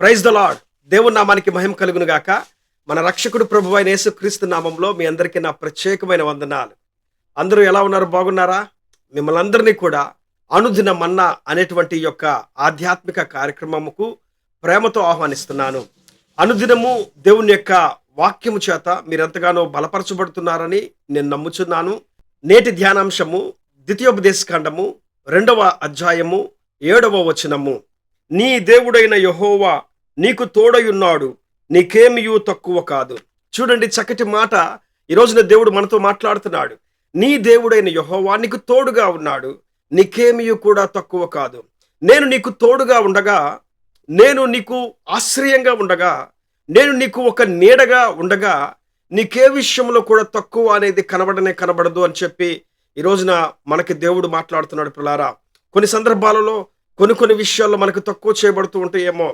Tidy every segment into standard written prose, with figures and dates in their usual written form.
Praise the lord. దేవుని నామానికి మహిమ కలుగును గాక. మన రక్షకుడు ప్రభువైన యేసుక్రీస్తు నామంలో మీ అందరికీ నా ప్రత్యేకమైన వందనాలు. అందరూ ఎలా ఉన్నారు? బాగున్నారా? మిమ్మల్ని అందరినీ కూడా అనుదిన మన్నా అనేటువంటి యొక్క ఆధ్యాత్మిక కార్యక్రమముకు ప్రేమతో ఆహ్వానిస్తున్నాను. అనుదినము దేవుని యొక్క వాక్యము చేత మీరెంతగానో బలపరచబడుతున్నారని నేను నమ్ముచున్నాను. నేటి ధ్యానాంశము ద్వితీయోపదేశకాండము 2వ అధ్యాయము 7వ వచనము. నీ దేవుడైన యెహోవా నీకు తోడయున్నాడు, నీకేమియూ తక్కువ కాదు. చూడండి, చక్కటి మాట ఈ రోజున దేవుడు మనతో మాట్లాడుతున్నాడు. నీ దేవుడైన యెహోవా నీకు తోడుగా ఉన్నాడు, నీకేమియూ కూడా తక్కువ కాదు. నేను నీకు తోడుగా ఉండగా, నేను నీకు ఆశ్రయంగా ఉండగా, నేను నీకు ఒక నీడగా ఉండగా, నీకే విషయంలో కూడా తక్కువ అనేది కనబడదు అని చెప్పి ఈ రోజున మనకి దేవుడు మాట్లాడుతున్నాడు. పిల్లారా, కొన్ని సందర్భాలలో కొన్ని విషయాల్లో మనకు తక్కువ చేయబడుతూ ఉంటాయేమో.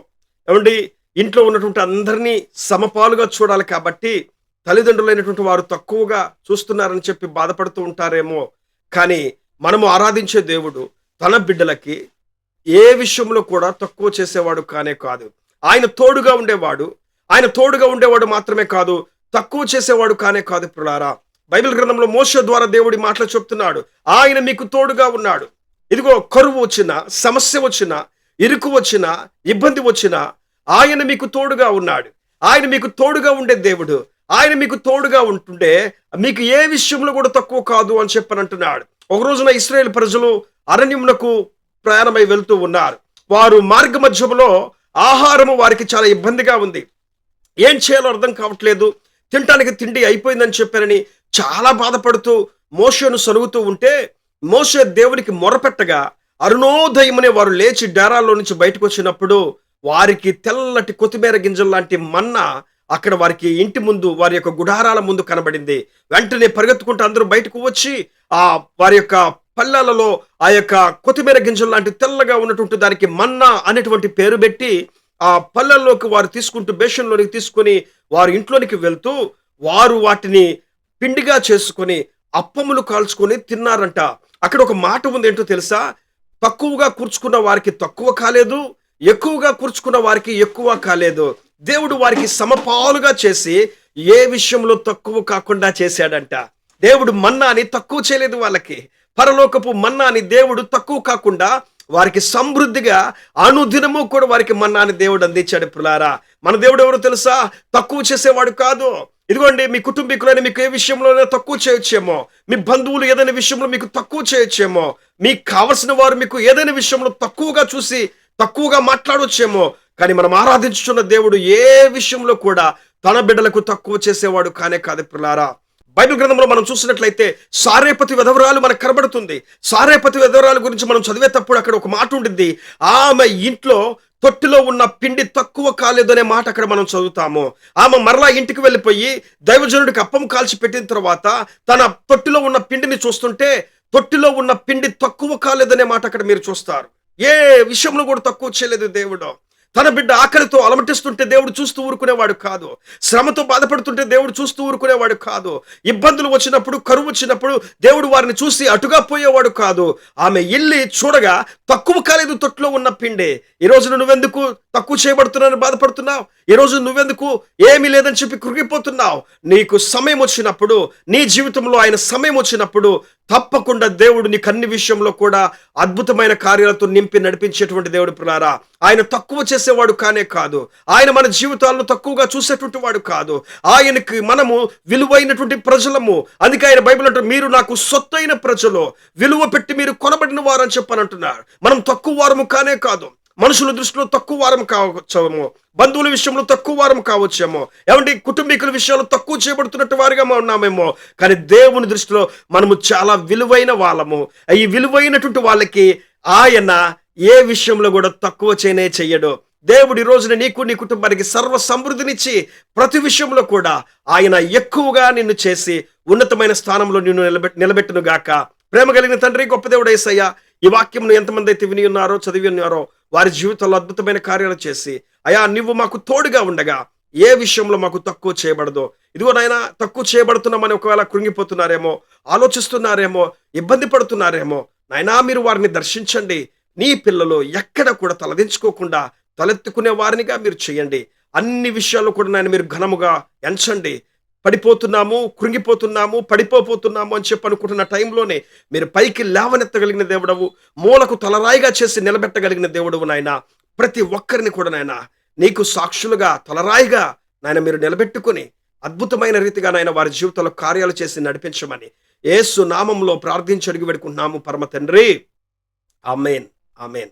ఏమండి, ఇంట్లో ఉన్నటువంటి అందరినీ సమపాలుగా చూడాలి కాబట్టి తల్లిదండ్రులైనటువంటి వారు తక్కువగా చూస్తున్నారని చెప్పి బాధపడుతూ ఉంటారేమో. కానీ మనము ఆరాధించే దేవుడు తన బిడ్డలకి ఏ విషయంలో కూడా తక్కువ చేసేవాడు కానే కాదు. ఆయన తోడుగా ఉండేవాడు మాత్రమే కాదు, తక్కువ చేసేవాడు కానే కాదు. పిల్లారా, బైబిల్ గ్రంథంలో మోషే ద్వారా దేవుడి మాటలు చెప్తున్నాడు. ఆయన మీకు తోడుగా ఉన్నాడు. ఇదిగో, కరువు వచ్చినా, సమస్య వచ్చినా, ఇరుకు వచ్చినా, ఇబ్బంది వచ్చినా ఆయన మీకు తోడుగా ఉన్నాడు. ఆయన మీకు తోడుగా ఉండే దేవుడు. ఆయన మీకు తోడుగా ఉంటుండే మీకు ఏ విషయంలో కూడా తక్కువ కాదు అని చెప్పనంటున్నాడు. ఒక రోజున ఇశ్రాయేలు ప్రజలు అరణ్యమునకు ప్రయాణమై వెళ్తూ ఉన్నారు. వారు మార్గ మధ్యలో ఆహారము వారికి చాలా ఇబ్బందిగా ఉంది. ఏం చేయాలో అర్థం కావట్లేదు. తినటానికి తిండి అయిపోయిందని చెప్పారని చాలా బాధపడుతూ మోషేను సనుగుతూ ఉంటే, మోషే దేవునికి మొరపెట్టగా అరుణోదయమునే వారు లేచి డేరాల్లో నుంచి బయటకు వచ్చినప్పుడు వారికి తెల్లటి కొత్తిమీర గింజల లాంటి మన్నా అక్కడ వారికి ఇంటి ముందు, వారి యొక్క గుడారాల ముందు కనబడింది. వెంటనే పరిగెత్తుకుంటూ అందరూ బయటకు వచ్చి ఆ వారి యొక్క పళ్ళాలలో ఆ యొక్క కొత్తిమీర గింజల లాంటి తెల్లగా ఉన్నటువంటి దానికి మన్నా అనేటువంటి పేరు పెట్టి ఆ పళ్ళల్లోకి వారు తీసుకుంటూ బేషన్లోనికి తీసుకొని వారు ఇంట్లోనికి వెళ్తూ వారు వాటిని పిండిగా చేసుకొని అప్పములు కాల్చుకొని తిన్నారంట. అక్కడ ఒక మాట ఉంది, ఏంటో తెలుసా? తక్కువగా కూర్చుకున్న వారికి తక్కువ కాలేదు, ఎక్కువగా కూర్చుకున్న వారికి ఎక్కువ కాలేదు. దేవుడు వారికి సమపాలుగా చేసి ఏ విషయంలో తక్కువ కాకుండా చేశాడంట. దేవుడు మన్నాని తక్కువ చేయలేదు వాళ్ళకి. పరలోకపు మన్నాని దేవుడు తక్కువ కాకుండా వారికి సమృద్ధిగా అనుదినము కూడా వారికి మన్నాని దేవుడు అందించాడు. పిల్లారా, మన దేవుడు ఎవరో తెలుసా? తక్కువ చేసేవాడు కాదు. ఇదిగోండి, మీ కుటుంబీకులని మీకు ఏ విషయంలోనే తక్కువ చేయొచ్చేమో, మీ బంధువులు ఏదైనా విషయంలో మీకు తక్కువ చేయొచ్చేమో, మీకు కావలసిన వారు మీకు ఏదైనా విషయంలో తక్కువగా చూసి తక్కువగా మాట్లాడొచ్చేమో. కానీ మనం ఆరాధించుతున్న దేవుడు ఏ విషయంలో కూడా తన బిడ్డలకు తక్కువ చేసేవాడు కానే కాదు. పిల్లారా, బైబిల్ గ్రంథంలో మనం చూసినట్లయితే సారేపతి విధవరాలు మనకు కనబడుతుంది. సారేపతి విధవరాలు గురించి మనం చదివేటప్పుడు అక్కడ ఒక మాట ఉండింది. ఆమె ఇంట్లో తొట్టిలో ఉన్న పిండి తక్కువ కాలేదు అనే మాట అక్కడ మనం చదువుతాము. ఆమె మరలా ఇంటికి వెళ్ళిపోయి దైవజనుడికి అప్పం కాల్చి పెట్టిన తర్వాత తన తొట్టిలో ఉన్న పిండిని చూస్తుంటే తొట్టిలో ఉన్న పిండి తక్కువ కాలేదనే మాట అక్కడ మీరు చూస్తారు. ఏ విషయంలో కూడా తక్కువ చేయలేదు దేవుడు. తన బిడ్డ ఆకలితో అలమటిస్తుంటే దేవుడు చూస్తూ ఊరుకునేవాడు కాదు. శ్రమతో బాధపడుతుంటే దేవుడు చూస్తూ ఊరుకునేవాడు కాదు. ఇబ్బందులు వచ్చినప్పుడు, కరువు వచ్చినప్పుడు దేవుడు వారిని చూసి అటుగా పోయేవాడు కాదు. ఆమె ఇల్లి చూడగా తక్కువ కాలేదు తొట్టులో ఉన్న పిండి. ఈ రోజున నువ్వెందుకు తక్కువ చేయబడుతున్నావు బాధపడుతున్నావు? ఈ రోజు నువ్వెందుకు ఏమీ లేదని చెప్పి కృంగిపోతున్నావు? నీకు సమయం వచ్చినప్పుడు, నీ జీవితంలో ఆయన సమయం వచ్చినప్పుడు తప్పకుండా దేవుడు నీకు అన్ని విషయంలో కూడా అద్భుతమైన కార్యాలతో నింపి నడిపించేటువంటి దేవుడు. పిల్లారా, ఆయన తక్కువ చేసేవాడు కానే కాదు. ఆయన మన జీవితాలను తక్కువగా చూసేటువంటి వాడు కాదు. ఆయనకి మనము విలువైనటువంటి ప్రజలము. అందుకే ఆయన బైబిల్ అంటారు, మీరు నాకు సొత్తైన ప్రజలు, విలువ పెట్టి మీరు కొనబడిన వారు అని చెప్పనంటున్నారు. మనం తక్కువ వారము కానే కాదు. మనుషుల దృష్టిలో తక్కువ వారం కావచ్చేమో, బంధువుల విషయంలో తక్కువ వారం కావచ్చేమో, ఏమంటే కుటుంబీకుల విషయంలో తక్కువ చేయబడుతున్నట్టు వారిగా ఉన్నామేమో. కానీ దేవుని దృష్టిలో మనము చాలా విలువైన వాళ్ళము. ఈ విలువైనటువంటి వాళ్ళకి ఆయన ఏ విషయంలో కూడా తక్కువ చెయ్యడు. దేవుడి రోజున నీకు, నీ కుటుంబానికి సర్వ సమృద్ధినిచ్చి ప్రతి విషయంలో కూడా ఆయన ఎక్కువగా నిన్ను చేసి ఉన్నతమైన స్థానంలో నిన్ను నిలబెట్టును గాక. ప్రేమ కలిగిన తండ్రి, గొప్ప దేవుడు యేసయ్య, ఈ వాక్యంను ఎంతమంది అయితే విని ఉన్నారో, చదివి ఉన్నారో, వారి జీవితంలో అద్భుతమైన కార్యాలు చేసి, అయా నువ్వు మాకు తోడుగా ఉండగా ఏ విషయంలో మాకు తక్కువ చేయబడదో. ఇదిగో నాయన, తక్కువ చేయబడుతున్నామని ఒకవేళ కృంగిపోతున్నారేమో, ఆలోచిస్తున్నారేమో, ఇబ్బంది పడుతున్నారేమో, నాయనా మీరు వారిని దర్శించండి. నీ పిల్లలు ఎక్కడ కూడా తలదించుకోకుండా తలెత్తుకునే వారినిగా మీరు చేయండి. అన్ని విషయాల్లో కూడా నాయన మీరు ఘనముగా ఎంచండి. పడిపోతున్నాము, కృంగిపోతున్నాము, పడిపోతున్నాము అని చెప్పి అనుకుంటున్న టైంలోనే మీరు పైకి లేవనెత్తగలిగిన దేవుడవు, మూలకు తలరాయిగా చేసి నిలబెట్టగలిగిన దేవుడవు నాయన. ప్రతి ఒక్కరిని కూడా నాయన నీకు సాక్షులుగా తలరాయిగా నాయన మీరు నిలబెట్టుకొని అద్భుతమైన రీతిగా నాయన వారి జీవితంలో కార్యాలు చేసి నడిపించమని యేసు నామంలో ప్రార్థించి అడిగి పెడుకుంటున్నాము పరమ తండ్రి. ఆమేన్. ఆమేన్.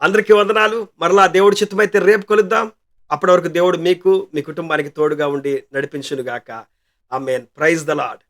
అందరికీ వందనాలు. మరలా దేవుడి చిత్తమైతే రేపు కలుద్దాం. అప్పటి వరకు దేవుడు మీకు, మీ కుటుంబానికి తోడుగా ఉండి నడిపించును గాక. ఆమేన్. Praise the lord.